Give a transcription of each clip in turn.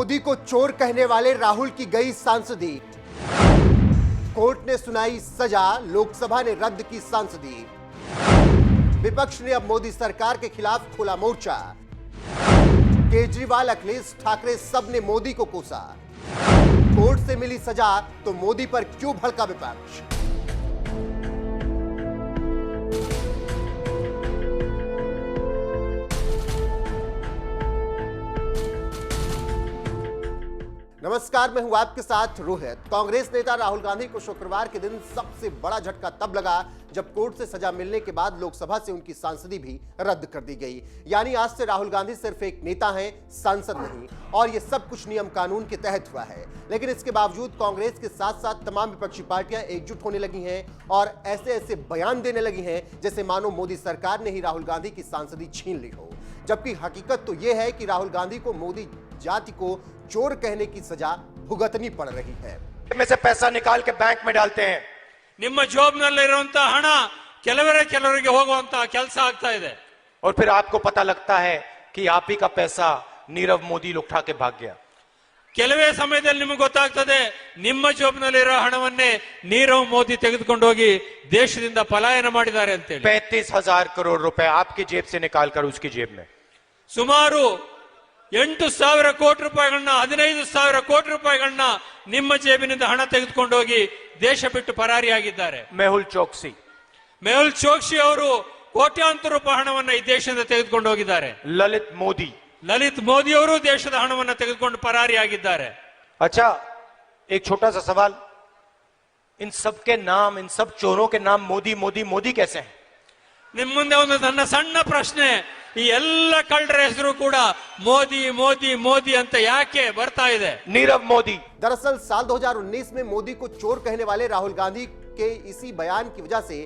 मोदी को चोर कहने वाले राहुल की गई सांसदी। कोर्ट ने सुनाई सजा, लोकसभा ने रद्द की सांसदी। विपक्ष ने अब मोदी सरकार के खिलाफ खोला मोर्चा। केजरीवाल, अखिलेश, ठाकरे सब ने मोदी को कोसा। कोर्ट से मिली सजा तो मोदी पर क्यों भड़का विपक्ष? नमस्कार, मैं हूं आपके साथ रोहित। कांग्रेस नेता राहुल गांधी को शुक्रवार के दिन सबसे बड़ा झटका तब लगा जब कोर्ट से सजा मिलने के बाद लोकसभा से उनकी सांसदी भी रद्द कर दी गई। यानी आज से राहुल गांधी सिर्फ एक नेता हैं, सांसद नहीं। और ये सब कुछ नियम कानून के तहत हुआ है। लेकिन इसके बावजूद कांग्रेस के साथ साथ तमाम विपक्षी पार्टियां एकजुट होने लगी हैं और ऐसे ऐसे बयान देने लगी हैं जैसे मानो मोदी सरकार ने ही राहुल गांधी की सांसदी छीन ली हो। जबकि हकीकत तो यह है कि राहुल गांधी को मोदी जाति को चोर कहने की सजा भुगतनी पड़ रही है। में से पैसा निकाल के बैंक में डालते हैं। ನಿಮ್ಮ ಜಾಬ್ನಲ್ಲಿರುವಂತ ಹಣ ಕೆಲವರಿಗೆ ಹೋಗುವಂತ ಕೆಲಸ ಆಗ್ತಾ ಇದೆ। और फिर आपको पता लगता है कि आप ही का पैसा नीरव मोदी उठा के भाग गया। ಕೆಲವೇ ಸಮಯದಲ್ಲಿ ನಿಮಗೆ ಗೊತ್ತಾಗ್ತದೆ ನಿಮ್ಮ ಜಾಬ್ನಲ್ಲಿರೋ ಹಣವನ್ನೇ ನೀರವ್ ಮೋದಿ ತೆಗೆದುಕೊಂಡು ಹೋಗಿ ದೇಶದಿಂದ ಪಲಾಯನ ಮಾಡಿದ್ದಾರೆ ಅಂತ ಹೇಳಿ। 35,000 करोड़ रुपए आपकी जेब से निकालकर उसकी जेब में। ಸುಮಾರು 8,000 ಕೋಟಿ ರೂಪಾಯಿಗಳನ್ನ 15,000 ಕೋಟಿ ರೂಪಾಯಿಗಳನ್ನ ನಿಮ್ಮ ಜೇಬಿನಿಂದ ಹಣ ತೆಗೆದುಕೊಂಡು ಹೋಗಿ ದೇಶ ಬಿಟ್ಟು ಪರಾರಿಯಾಗಿದ್ದಾರೆ। मेहुल चोक्सी ಅವರು ಕೋಟ್ಯಾಂತರ ರೂಪಾಯಿ ಹಣವನ್ನ ಈ ದೇಶದಿಂದ ತೆಗೆದುಕೊಂಡು ಹೋಗಿದ್ದಾರೆ। ललित मोदी ಅವರು ದೇಶದ ಹಣವನ್ನ ತೆಗೆದುಕೊಂಡು ಪರಾರಿಯಾಗಿದ್ದಾರೆ। अच्छा, एक छोटा सा सवाल, इन सब के नाम, इन सब चोरों के नाम मोदी मोदी मोदी कैसे हैं? ನಿಮ್ಮ ಮುಂದೆ ಒಂದು ನನ್ನ ಸಣ್ಣ ಪ್ರಶ್ನೆ, ಈ ಎಲ್ಲ ಕಳ್ಳರ ಹೆಸರು ಕೂಡ ಮೋದಿ ಮೋದಿ ಮೋದಿ ಅಂತ ಯಾಕೆ ಬರ್ತಾ ಇದೆ? नीरव मोदी। दरअसल साल 2019 में मोदी को चोर कहने वाले राहुल गांधी के इसी बयान की वजह से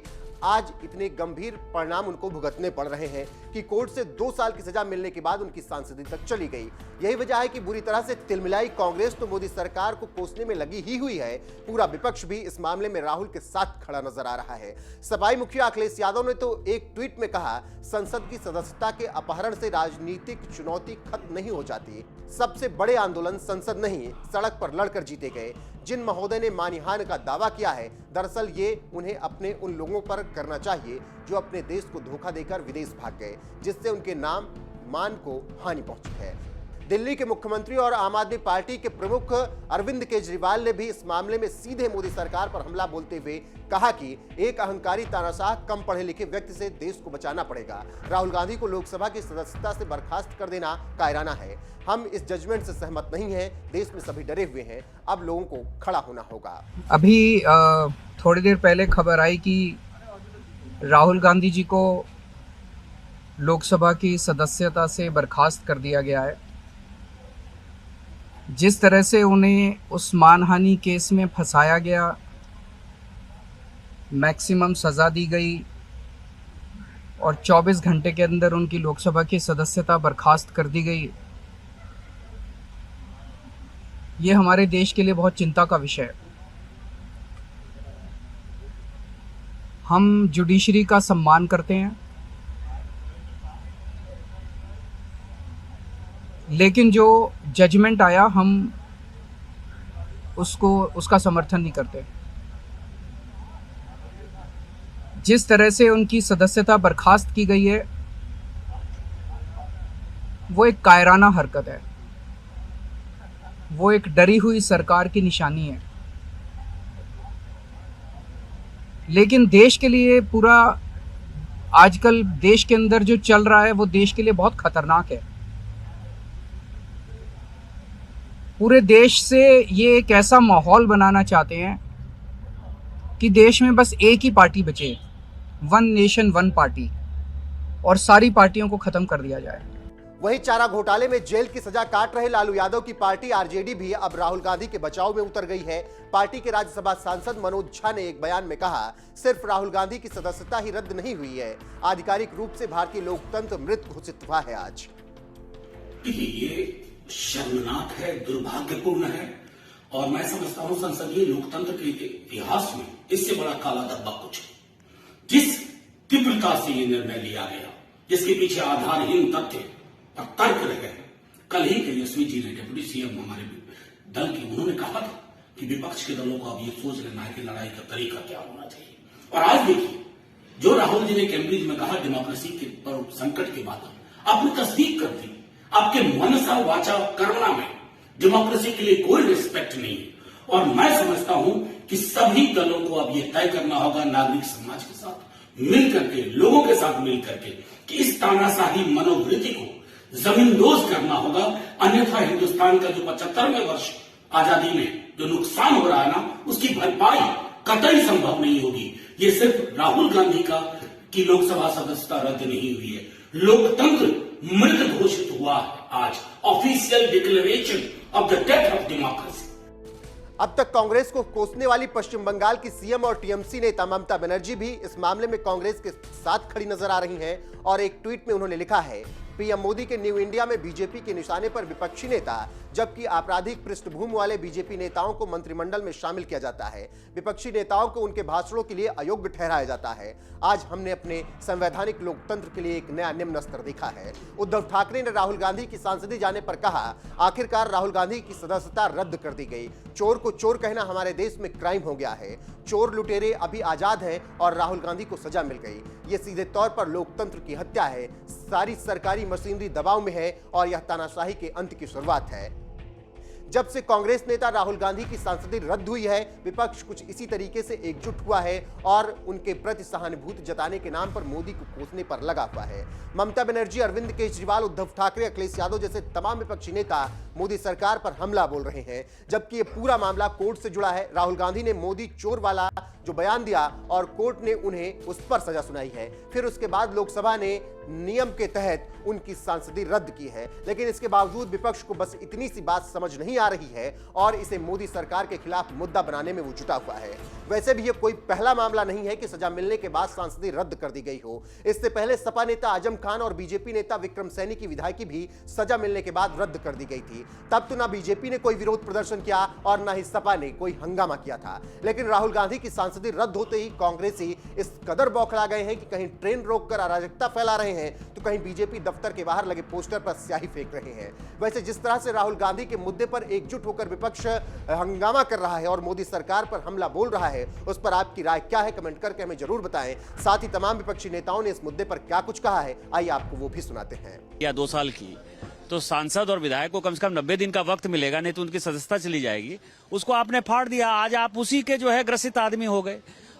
आज इतने गंभीर परिणाम उनको भुगतने पड़ रहे हैं कि कोर्ट से 2 साल की सजा मिलने के बाद उनकी सांसदी तक चली गई। यही वजह है कि बुरी तरह से तिलमिलाई कांग्रेस तो मोदी सरकार को कोसने में लगी ही हुई है। पूरा विपक्ष भी इस मामले में राहुल के साथ खड़ा नजर आ रहा है। सपाई मुखिया अखिलेश यादव ने तो एक ट्वीट में कहा, संसद की सदस्यता के अपहरण से राजनीतिक चुनौती खत्म नहीं हो जाती। सबसे बड़े आंदोलन संसद नहीं, सड़क पर लड़कर जीते गए। जिन महोदय ने मानहानि का दावा किया है, दरअसल ये उन्हें अपने उन लोगों पर करना चाहिए जो अपने देश को धोखा देकर विदेश भाग गए, जिससे उनके नाम मान को हानि पहुंची है। दिल्ली के मुख्यमंत्री और आम आदमी पार्टी के प्रमुख अरविंद केजरीवाल ने भी इस मामले में सीधे मोदी सरकार पर हमला बोलते हुए कहा कि एक अहंकारी तानाशाह कम पढ़े लिखे व्यक्ति से देश को बचाना पड़ेगा। राहुल गांधी को लोकसभा की सदस्यता से बर्खास्त कर देना कायराना है। हम इस जजमेंट से सहमत नहीं हैं। देश में सभी डरे हुए हैं। अब लोगों को खड़ा होना होगा। अभी थोड़ी देर पहले खबर आई कि राहुल गांधी जी को लोकसभा की सदस्यता से बर्खास्त कर दिया गया है। जिस तरह से उन्हें उस मानहानि केस में फंसाया गया, मैक्सिमम सज़ा दी गई और 24 घंटे के अंदर उनकी लोकसभा की सदस्यता बर्खास्त कर दी गई, ये हमारे देश के लिए बहुत चिंता का विषय है। हम जुडिशरी का सम्मान करते हैं, लेकिन जो जजमेंट आया हम उसका समर्थन नहीं करते। जिस तरह से उनकी सदस्यता बर्खास्त की गई है वो एक कायराना हरकत है, वो एक डरी हुई सरकार की निशानी है। लेकिन देश के लिए पूरा आजकल देश के अंदर जो चल रहा है वो देश के लिए बहुत खतरनाक है। पूरे देश से ये एक ऐसा माहौल बनाना चाहते हैं कि देश में बस एक ही पार्टी बचे, वन नेशन वन पार्टी, और सारी पार्टियों को खत्म कर दिया जाए। वहीं चारा घोटाले में जेल की सजा काट रहे लालू यादव की पार्टी आरजेडी भी अब राहुल गांधी के बचाव में उतर गई है। पार्टी के राज्यसभा सांसद मनोज झा ने एक बयान में कहा, सिर्फ राहुल गांधी की सदस्यता ही रद्द नहीं हुई है, आधिकारिक रूप से भारतीय लोकतंत्र मृत घोषित हुआ है। आज ये शर्मनाक है, दुर्भाग्यपूर्ण है और मैं समझता हूं संसदीय लोकतंत्र के इतिहास में इससे बड़ा काला धब्बा कुछ है। जिस तीव्रता से ये निर्णय लिया गया, जिसके पीछे आधारहीन तथ्य और तर्क रहे, कल ही तेजस्वी जी ने, डिप्टी सीएम हमारे दल के, उन्होंने कहा था कि विपक्ष के दलों को अब ये सोच लेना है कि लड़ाई का तरीका क्या होना चाहिए। और आज देखिए, जो राहुल जी ने कैम्ब्रिज में कहा डेमोक्रेसी के पर संकट के बाद, आपने तस्दीक कर दी। आपके मनसा वाचा कर्मणा में डेमोक्रेसी के लिए कोई रिस्पेक्ट नहीं है। और मैं समझता हूं कि सभी दलों को अब ये तय करना होगा नागरिक समाज के साथ मिल करके, लोगों के साथ मिल करके, कि इस तानाशाही मनोवृत्ति को जमींदोज करना होगा। अन्यथा हिंदुस्तान का जो 75वें वर्ष आजादी में जो नुकसान हो रहा है ना, उसकी भरपाई कतई संभव नहीं होगी। ये सिर्फ राहुल गांधी की लोकसभा सदस्यता रद्द नहीं हुई है, लोकतंत्र मृत घोषित हुआ है आज। Official declaration of the death of democracy. अब तक कांग्रेस को कोसने वाली पश्चिम बंगाल की सीएम और टीएमसी नेता ममता बनर्जी भी इस मामले में कांग्रेस के साथ खड़ी नजर आ रही हैं और एक ट्वीट में उन्होंने लिखा है, पीएम मोदी के न्यू इंडिया में बीजेपी के निशाने पर विपक्षी नेता, जबकि आपराधिक पृष्ठभूमि वाले बीजेपी नेताओं को मंत्रिमंडल में शामिल किया जाता है। विपक्षी नेताओं को उनके भाषणों के लिए अयोग्य ठहराया जाता है। आज हमने अपने संवैधानिक लोकतंत्र के लिए एक नया निम्न स्तर देखा है। उद्धव ठाकरे ने राहुल गांधी की सांसदी जाने पर कहा, आखिरकार राहुल गांधी की सदस्यता रद्द कर दी गई। चोर को चोर कहना हमारे देश में क्राइम हो गया है। चोर लुटेरे अभी आजाद हैं और राहुल गांधी को सजा मिल गई। ये सीधे तौर पर लोकतंत्र की हत्या है। सारी सरकारी मशीनरी दबाव में है और यह तानाशाही के अंत की शुरुआत है। जब से कांग्रेस नेता राहुल गांधी की सांसदी रद्द हुई है, विपक्ष कुछ इसी तरीके से एकजुट हुआ है और उनके प्रति सहानुभूति जताने के नाम पर मोदी को कोसने पर लगा हुआ है। ममता बनर्जी, अरविंद केजरीवाल, उद्धव ठाकरे, अखिलेश यादव जैसे तमाम विपक्षी नेता मोदी सरकार पर हमला बोल रहे हैं, जबकि ये पूरा मामला कोर्ट से जुड़ा है। राहुल गांधी ने मोदी चोर वाला जो बयान दिया और कोर्ट ने उन्हें उस पर सजा सुनाई है। फिर उसके बाद लोकसभा ने नियम के तहत उनकी सांसदी रद्द की है। लेकिन इसके बावजूद विपक्ष को बस इतनी सी बात समझ नहीं आ रही है और इसे मोदी सरकार के खिलाफ मुद्दा बनाने में वो जुटा हुआ है। वैसे भी ये कोई पहला मामला नहीं है कि सजा मिलने के बाद सांसदी रद्द कर दी गई हो। इससे पहले सपा नेता आजम खान और बीजेपी नेता विक्रम सैनी की विधायकी भी सजा मिलने के बाद रद्द कर दी गई थी। तब तो ना बीजेपी ने कोई विरोध प्रदर्शन किया और ना ही सपा ने कोई हंगामा किया था। लेकिन राहुल गांधी की सांसदी रद्द होते ही कांग्रेसी इस कदर बौखला गए हैं कि कहीं ट्रेन रोककर अराजकता फैला रहे हैं तो कहीं बीजेपी दफ्तर के बाहर लगे पोस्टर पर स्याही फेंक रहे हैं। वैसे जिस तरह से राहुल गांधी के मुद्दे पर एकजुट होकर विपक्ष हंगामा कर रहा है और मोदी सरकार पर हमला बोल रहा है, उस पर आपकी राय क्या है, कमेंट करके हमें जरूर बताएं। साथ ही तमाम विपक्षी नेताओं ने इस मुद्दे पर क्या कुछ कहा है, आइए आपको वो भी सुनाते हैं। या 2 साल की तो सांसद और विधायक को कम से कम 90 दिन का वक्त मिलेगा, नहीं तो उनकी सदस्यता चली जाएगी। उसको आपने फाड़ दिया। आज आप उसी के जो है ग्रसित आदमी हो गए।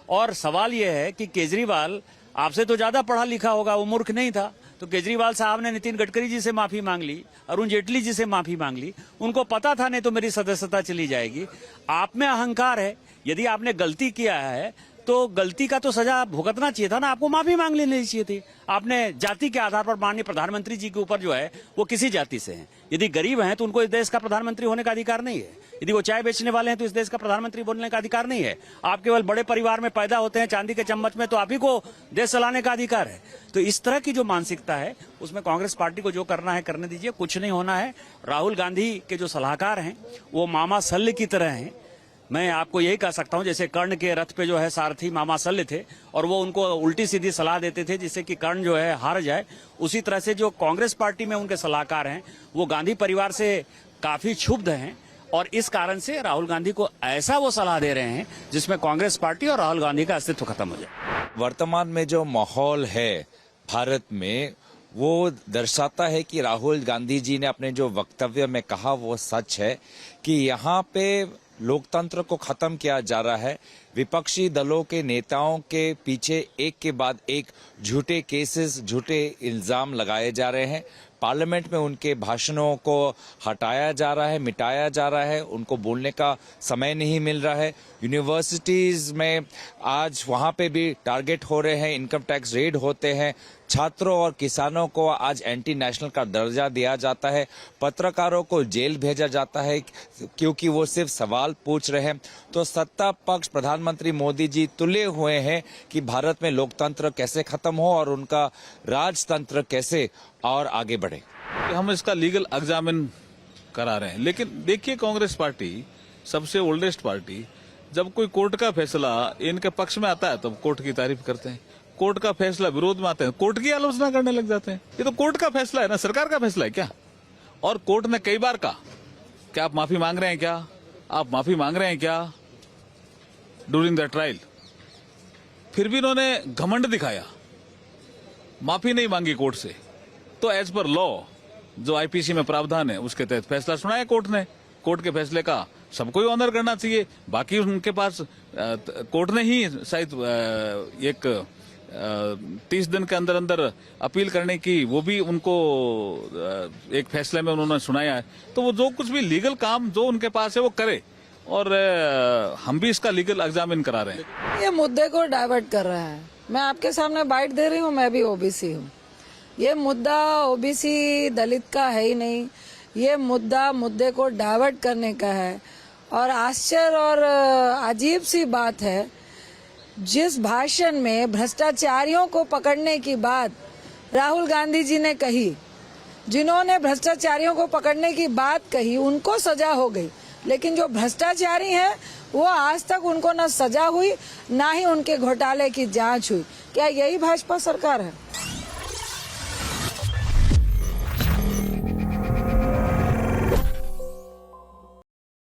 और सवाल यह है कि केजरीवाल आपसे तो ज्यादा पढ़ा लिखा होगा, वो मूर्ख नहीं था। तो केजरीवाल साहब ने नितिन गडकरी जी से माफी मांग ली, अरुण जेटली जी से माफी मांग ली। उनको पता था नहीं तो मेरी सदस्यता चली जाएगी। आप में अहंकार है। यदि आपने गलती किया है तो गलती का तो सजा भुगतना चाहिए था ना, आपको माफी मांग लेनी चाहिए थी। आपने जाति के आधार पर माननीय प्रधानमंत्री जी के ऊपर जो है वो किसी जाति से हैं। यदि गरीब हैं तो उनको इस देश का प्रधानमंत्री होने का अधिकार नहीं है। यदि वो चाय बेचने वाले हैं तो इस देश का प्रधानमंत्री बनने का अधिकार नहीं है। आप केवल बड़े परिवार में पैदा होते हैं, चांदी के चम्मच में, तो आप ही को देश चलाने का अधिकार है। तो इस तरह की जो मानसिकता है उसमें कांग्रेस पार्टी को जो करना है करने दीजिए, कुछ नहीं होना है। राहुल गांधी के जो सलाहकार हैं वो मामा शल्य की तरह हैं। मैं आपको यही कह सकता हूं, जैसे कर्ण के रथ पे जो है सारथी मामा शल्य थे और वो उनको उल्टी सीधी सलाह देते थे जिससे कि कर्ण जो है हार जाए, उसी तरह से जो कांग्रेस पार्टी में उनके सलाहकार हैं वो गांधी परिवार से काफी क्षुब्ध हैं और इस कारण से राहुल गांधी को ऐसा वो सलाह दे रहे हैं जिसमें कांग्रेस पार्टी और राहुल गांधी का अस्तित्व खत्म हो जाए। वर्तमान में जो माहौल है भारत में वो दर्शाता है कि राहुल गांधी जी ने अपने जो वक्तव्य में कहा वो सच है कि यहाँ पे लोकतंत्र को खत्म किया जा रहा है। विपक्षी दलों के नेताओं के पीछे एक के बाद एक झूठे केसेस, झूठे इल्जाम लगाए जा रहे हैं। पार्लियामेंट में उनके भाषणों को हटाया जा रहा है, मिटाया जा रहा है, उनको बोलने का समय नहीं मिल रहा है। यूनिवर्सिटीज में आज वहां पे भी टारगेट हो रहे हैं, इनकम टैक्स रेड होते हैं। छात्रों और किसानों को आज एंटी नेशनल का दर्जा दिया जाता है। पत्रकारों को जेल भेजा जाता है क्योंकि वो सिर्फ सवाल पूछ रहे हैं। तो सत्ता पक्ष प्रधानमंत्री मोदी जी तुले हुए हैं कि भारत में लोकतंत्र कैसे खत्म हो और उनका राजतंत्र कैसे और आगे बढ़े। हम इसका लीगल एग्जामिन करा रहे हैं, लेकिन देखिए कांग्रेस पार्टी सबसे ओल्डेस्ट पार्टी, जब कोई कोर्ट का फैसला इनके पक्ष में आता है तो कोर्ट की तारीफ करते हैं, कोर्ट का फैसला विरोध में आते हैं कोर्ट की आलोचना करने लग जाते हैं। ये तो कोर्ट का फैसला है ना, सरकार का फैसला है क्या? और कोर्ट ने कई बार कहा कि आप माफी मांग रहे हैं क्या, आप माफी मांग रहे हैं क्या ड्यूरिंग द ट्रायल। फिर भी इन्होंने घमंड दिखाया, माफी नहीं मांगी कोर्ट से। तो एज पर लॉ जो आईपीसी में प्रावधान है उसके तहत फैसला सुनाया कोर्ट ने। कोर्ट के फैसले का सबको ही ऑनर करना चाहिए। बाकी उनके पास कोर्ट ने ही शायद एक 30 दिन के अंदर अंदर अपील करने की वो भी उनको एक फैसले में उन्होंने सुनाया है। तो वो जो कुछ भी लीगल काम जो उनके पास है वो करे, और हम भी इसका लीगल एग्जामिन करा रहे हैं। ये मुद्दे को डाइवर्ट कर रहा है। मैं आपके सामने बाइट दे रही हूँ, मैं भी ओबीसी हूँ। ये मुद्दा ओबीसी दलित का है ही नहीं, ये मुद्दे को डाइवर्ट करने का है। और आश्चर्य और अजीब सी बात है, जिस भाषण में भ्रष्टाचारियों को पकड़ने की बात राहुल गांधी जी ने कही, जिन्होंने भ्रष्टाचारियों को पकड़ने की बात कही उनको सजा हो गई, लेकिन जो भ्रष्टाचारी हैं वो आज तक उनको न सजा हुई ना ही उनके घोटाले की जांच हुई। क्या यही भाजपा सरकार है?